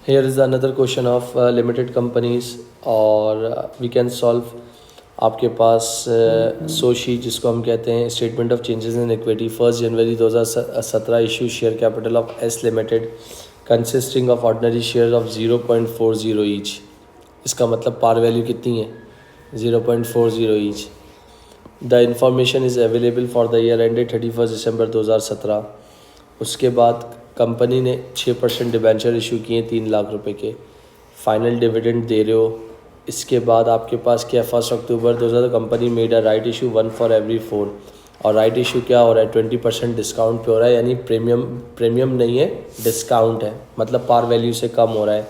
Here is another question of limited companies और we can solve. आपके पास सोशी जिसको हम कहते हैं statement of changes in equity 1 January 2017 issue share capital of S limited consisting of ordinary share of 0.40 each. इसका मतलब par value कितनी है 0.40 each. The information is available for the year ended 31 दिसंबर 2017. उसके बाद कंपनी ने 6% डिबेंचर इशू किए 3 लाख रुपए के. फाइनल डिविडेंड दे रहे हो. इसके बाद आपके पास क्या 1 अक्टूबर 2000 company made a right issue 1 for every 4. और राइट इशू क्या हो रहा है 20% डिस्काउंट पे हो रहा है, यानी प्रीमियम नहीं है, डिस्काउंट है, मतलब पार वैल्यू से कम हो रहा है.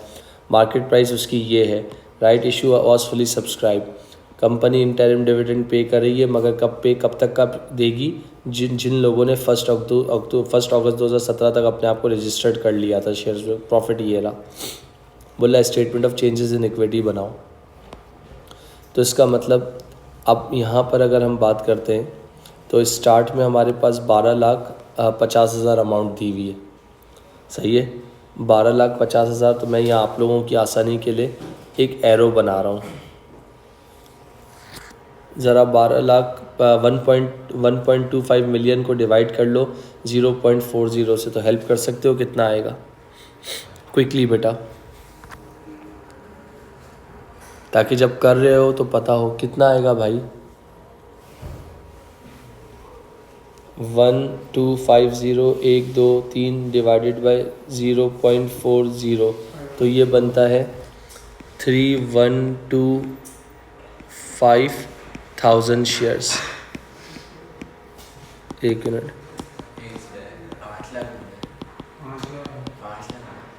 मार्केट प्राइस उसकी ये है. Right issue was fully subscribe. Company interim dividend pay कर रही है, मगर कब तक का देगी, जिन लोगों ने 1 अगस्त 2017 तक अपने आप को रजिस्टर्ड कर लिया था शेयर्स में. प्रॉफिट ये रहा. बोला statement of changes in equity बनाओ. तो इसका मतलब अब यहाँ पर अगर हम बात करते हैं तो स्टार्ट में हमारे पास 12,50,000 अमाउंट दी हुई है. सही है, 12,50,000. तो मैं यहाँ आप लोगों की आसानी के लिए एक एरो बना रहा हूँ. ज़रा 1.25 मिलियन को डिवाइड कर लो 0.40 से, तो हेल्प कर सकते हो कितना आएगा क्विकली बेटा, ताकि जब कर रहे हो तो पता हो कितना आएगा भाई. 1,250,1,2,3 डिवाइडेड बाय 0.40, तो ये बनता है 3,125,000 शेयर्स. एक मिनट,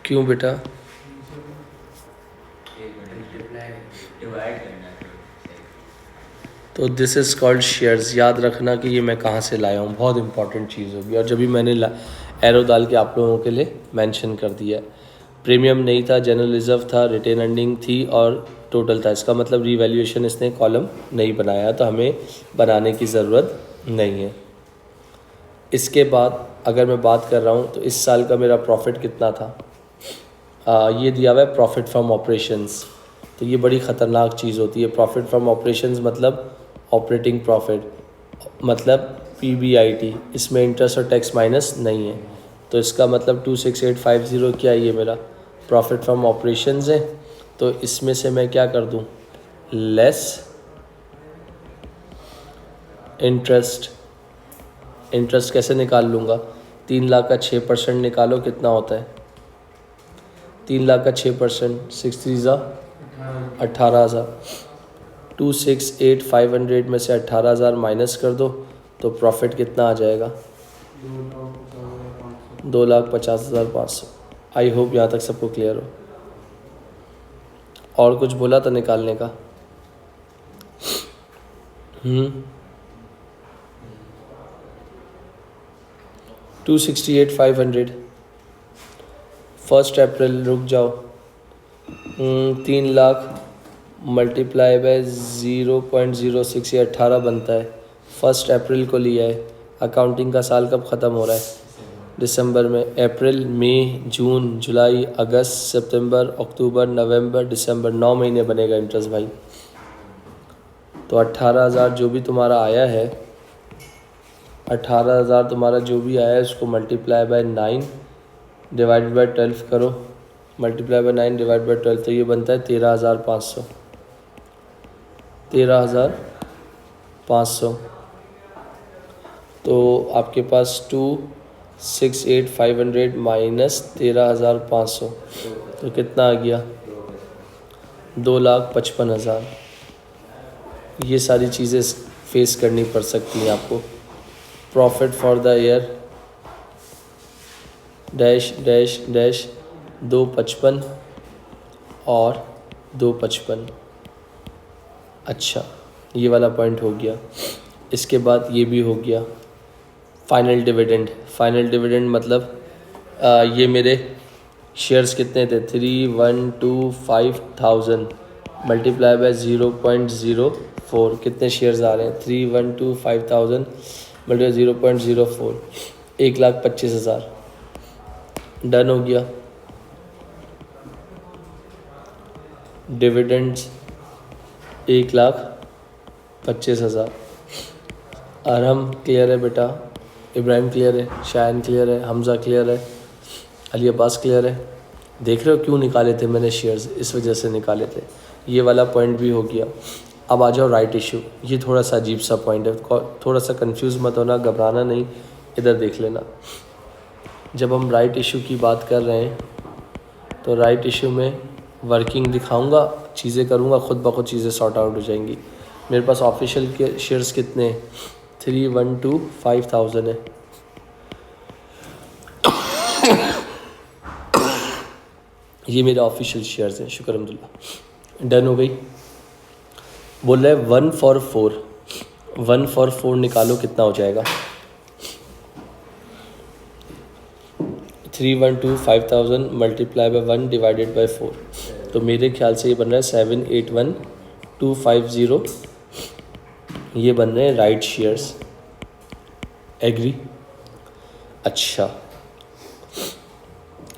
क्यों बेटा? तो दिस इज़ कॉल्ड शेयर्स. याद रखना कि ये मैं कहाँ से लाया हूँ, बहुत इंपॉर्टेंट चीज़ होगी. और जब भी मैंने एरो डाल के आप लोगों के लिए मेंशन कर दिया. प्रीमियम नहीं था, जनरल रिजर्व था, रिटेन अर्निंग थी और टोटल था. इसका मतलब रीवैल्यूएशन इसने कॉलम नहीं बनाया, तो हमें बनाने की ज़रूरत नहीं है. इसके बाद अगर मैं बात कर रहा हूँ तो इस साल का मेरा प्रॉफिट कितना था, ये दिया हुआ है प्रॉफिट फ्रॉम ऑपरेशंस. तो ये बड़ी ख़तरनाक चीज़ होती है. प्रॉफिट फ्रॉम ऑपरेशंस मतलब ऑपरेटिंग प्रॉफिट, मतलब PBIT. इसमें इंटरेस्ट और टैक्स माइनस नहीं है. तो इसका मतलब 26850 क्या है, ये मेरा प्रॉफिट फ्रॉम ऑपरेशंस है. तो इसमें से मैं क्या कर दूं, लेस इंटरेस्ट. इंटरेस्ट कैसे निकाल लूँगा, 3 लाख का 6% निकालो, कितना होता है 3 लाख का 6%, 18,000. 268,500 में से 18,000 माइनस कर दो तो प्रॉफिट कितना आ जाएगा 2,50,500. आई होप यहाँ तक सबको क्लियर हो. और कुछ बोला था निकालने का? 268,500. 1 अप्रैल, रुक जाओ, 3 लाख मल्टीप्लाई बाय 0.06 ये 18 बनता है. 1 अप्रैल को लिया है. अकाउंटिंग का साल कब ख़त्म हो रहा है, दिसंबर में. अप्रैल, मई, जून, जुलाई, अगस्त, सितंबर, अक्टूबर, नवंबर, दिसंबर, 9 महीने बनेगा इंटरेस्ट भाई. तो 18,000 जो भी तुम्हारा आया है, 18,000 तुम्हारा जो भी आया है उसको मल्टीप्लाई बाय 9 डिवाइडेड बाय 12 करो. मल्टीप्लाई बाय 9 डिवाइड बाय 12, तो ये बनता है 13,500. 13,500. तो आपके पास 268,500 माइनस 13,500, तो कितना आ गया 2,55,000. ये सारी चीज़ें फेस करनी पड़ सकती हैं आपको. Profit for the year dash dash dash 255 और 255. अच्छा, ये वाला पॉइंट हो गया. इसके बाद ये भी हो गया फाइनल डिविडेंड. फाइनल डिविडेंड मतलब ये मेरे शेयर्स कितने थे 3,125,000 मल्टीप्लाई बाय 0.04. कितने शेयर्स आ रहे हैं 3,125,000 मल्टीप्लाई 0.04, 1,25,000. डन हो गया. डिविडेंड्स 1,25,000। अरहम क्लियर है बेटा, इब्राहिम क्लियर है, शायन क्लियर है, हमज़ा क्लियर है, अली अब्बास क्लियर है। देख रहे हो क्यों निकाले थे मैंने शेयर्स, इस वजह से निकाले थे। ये वाला पॉइंट भी हो गया। अब आ जाओ राइट इशू। ये थोड़ा सा अजीब सा पॉइंट है, थोड़ा सा कंफ्यूज मत होना, घबराना नहीं, इधर देख लेना। जब हम राइट इशू की बात कर रहे हैं तो राइट इशू में वर्किंग दिखाऊंगा, चीज़ें करूंगा, खुद ब खुद चीज़ें सॉर्ट आउट हो जाएंगी। मेरे पास ऑफिशियल के शेयर्स कितने हैं? 3,125,000 है। ये मेरे ऑफिशियल शेयर्स हैं, शुक्र अल्हम्दुलिल्लाह। डन हो गई। बोल रहा है 1 for 4, 1 for 4 निकालो कितना हो जाएगा? 3,125,000 मल्टीप्लाई बाई 1 डिवाइडेड बाई 4। तो मेरे ख्याल से ये बन रहा है 781,250। ये बन रहे हैं राइट शेयर्स। एग्री? अच्छा,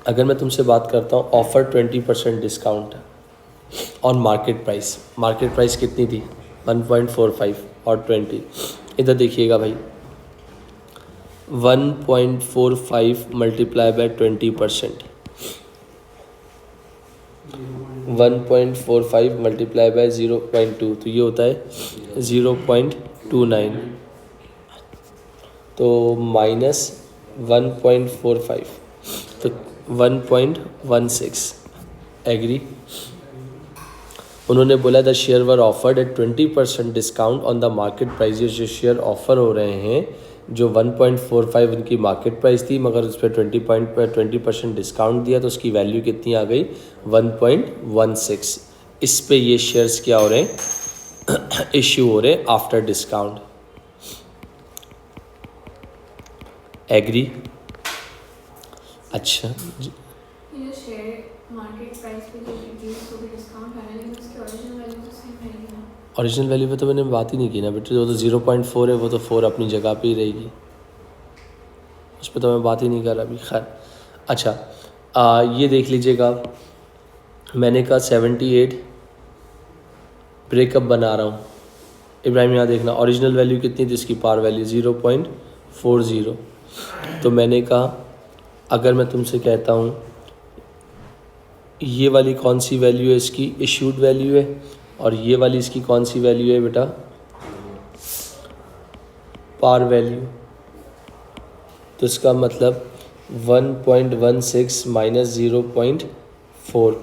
अगर मैं तुमसे बात करता हूँ offer 20% discount on market price. Market price कितनी थी? 1.45 और 20। इधर देखिएगा भाई, 1.45 मल्टीप्लाई बाय 20%, 1.45 मल्टीप्लाई बाय 0.2, तो ये होता है 0.29, तो माइनस 1.45, तो 1.16। एग्री? उन्होंने बोला the share were offered eight 20% discount on the market price. ये जो शेयर ऑफ़र हो रहे हैं, जो 1.45 उनकी मार्केट प्राइस थी, मगर उस पर 20% डिस्काउंट दिया, तो उसकी वैल्यू कितनी आ गई? 1.16। इस पे ये शेयर्स क्या हो रहे हैं? इश्यू हो रहे हैं आफ्टर डिस्काउंट। एग्री? अच्छा, ये शेयर मार्केट प्राइस पे जो रिड्यूस हो गई डिस्काउंट है, लेकिन उसकी ओरिजिनल वैल्यू तो सेम रहेगी ना? ओरिजिनल वैल्यू पे तो मैंने बात ही नहीं की ना बेटे। वो तो 0.4 है, वो तो 4 अपनी जगह पे ही रहेगी, उस पर तो मैं बात ही नहीं कर रहा अभी। खैर, अच्छा, ये देख लीजिएगा, मैंने कहा 78 ब्रेकअप बना रहा हूँ। इब्राहिम यहाँ देखना, ओरिजिनल वैल्यू कितनी थी इसकी? Par value 0.40। तो मैंने कहा अगर मैं तुमसे कहता हूँ ये वाली कौन सी वैल्यू है इसकी? इशूड वैल्यू है। और ये वाली इसकी कौन सी वैल्यू है बेटा? Par value. तो इसका मतलब 1.16 माइनस 0.4,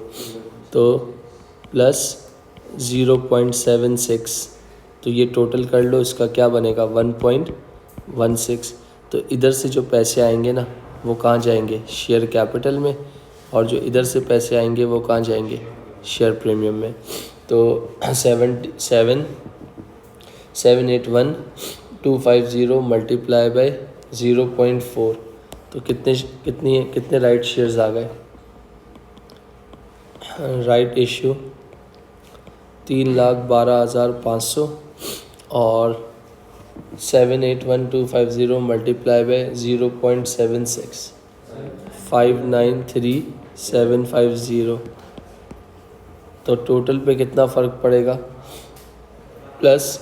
तो प्लस 0.76, तो ये टोटल कर लो, इसका क्या बनेगा? 1.16। तो इधर से जो पैसे आएंगे ना, वो कहाँ जाएंगे? शेयर कैपिटल में। और जो इधर से पैसे आएंगे वो कहाँ जाएंगे? शेयर प्रीमियम में। तो 781,250 मल्टीप्लाई बाय 0.4, तो कितने राइट शेयर्स आ गए? राइट इशू 3,12,500 और 781,250 मल्टीप्लाई बाय 0.76, 593,750। तो टोटल पे कितना फ़र्क पड़ेगा? प्लस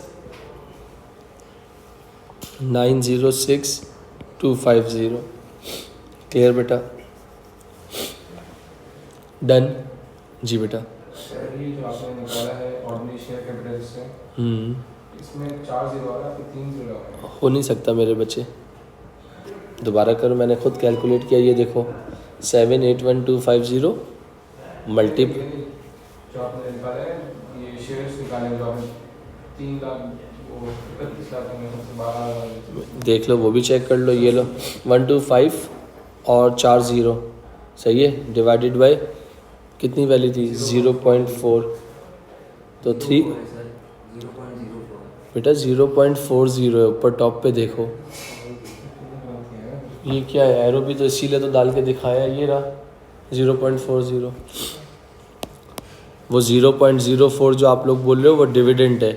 906,250। क्लियर बेटा? डन? जी बेटा। सर ये जो आपने निकाला है ऑर्डिनरी शेयर कैपिटल से, इसमें 4 जीरो आ रहा है, 3 जीरो आ रहा है। हो नहीं सकता मेरे बच्चे, दोबारा करो। मैंने खुद कैलकुलेट किया, ये देखो 781,250 मल्टी, जो आपने निकाला है ये शेयर्स निकाले जो आपने 3 लाख वो 31 लाख में से 12 देख लो, वो भी चेक कर लो। ये लो 125 और 4 ज़ीरो, सही है, डिवाइडेड बाय कितनी वैल्यू थी? 0.4, तो 3 बेटा 0.40 है। ऊपर टॉप पे देखो, ये क्या है? एरो भी तो इसीलिए तो डाल के दिखाया, ये रहा 0.40। वो 0.04 जो आप लोग बोल रहे हो वो डिविडेंड है।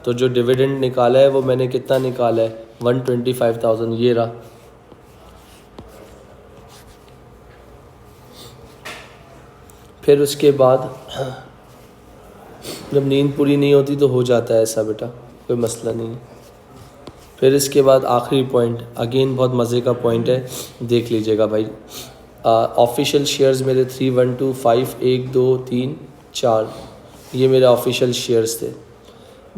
तो जो डिविडेंड निकाला है वो मैंने कितना निकाला है? 125,000, ये रहा। फिर उसके बाद जब नींद पूरी नहीं होती तो हो जाता है ऐसा बेटा, कोई मसला नहीं है। फिर इसके बाद आखिरी पॉइंट, अगेन बहुत मज़े का पॉइंट है, देख लीजिएगा भाई। ऑफिशियल शेयर्स मेरे 3, 1, 2, 5, 1, 2, 3, 4, ये मेरे ऑफिशियल शेयर्स थे।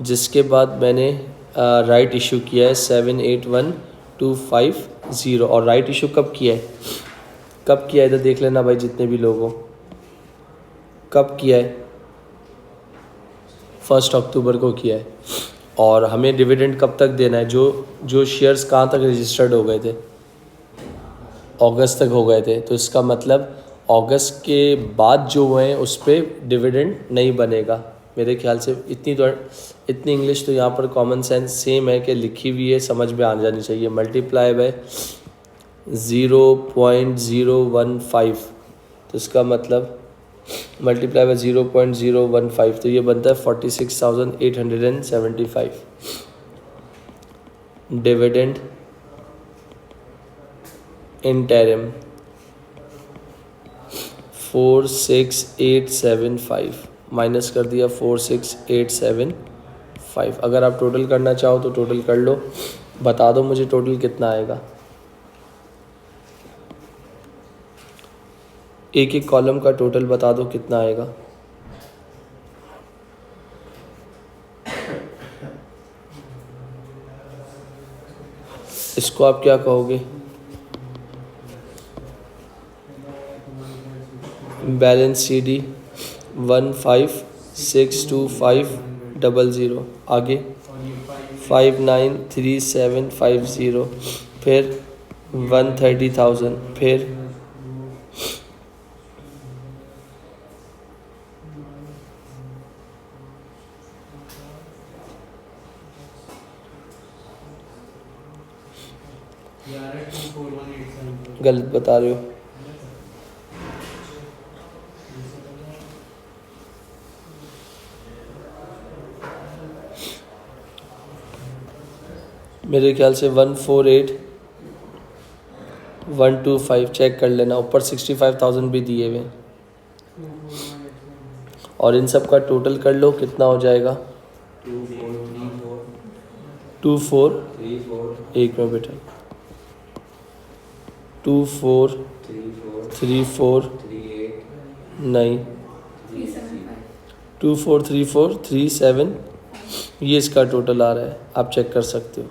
जिसके बाद मैंने राइट इशू किया है 781250, और राइट इशू कब किया है, कब किया है इधर देख लेना भाई जितने भी लोग हो, कब किया है, 1 अक्टूबर को किया है। और हमें डिविडेंड कब तक देना है, जो शेयर्स कहाँ तक रजिस्टर्ड हो गए थे, अगस्त तक हो गए थे, तो इसका मतलब अगस्त के बाद जो हुए हैं उस पर डिविडेंड नहीं बनेगा मेरे ख्याल से। इतनी इंग्लिश तो यहाँ पर कॉमन सेंस सेम है कि लिखी हुई है, समझ में आ जानी चाहिए। मल्टीप्लाई बाय 0.015, तो इसका मतलब मल्टीप्लाई बाय 0.015, तो ये बनता है 46,875 डिविडेंड इंटरिम 46875 माइनस कर दिया 46875। अगर आप टोटल करना चाहो तो टोटल कर लो, बता दो मुझे टोटल कितना आएगा। एक एक कॉलम का टोटल बता दो कितना आएगा। इसको आप क्या कहोगे, बैलेंस CD 156250, आगे 593750, फिर 130,000, फिर गलत बता रहे हो, मेरे ख्याल से 148,125 चेक कर लेना, ऊपर 65,000 भी दिए हुए, और इन सब का टोटल कर लो कितना हो जाएगा। 24 एक में बेटा 2434 नहीं 243437, ये इसका टोटल आ रहा है, आप चेक कर सकते हो।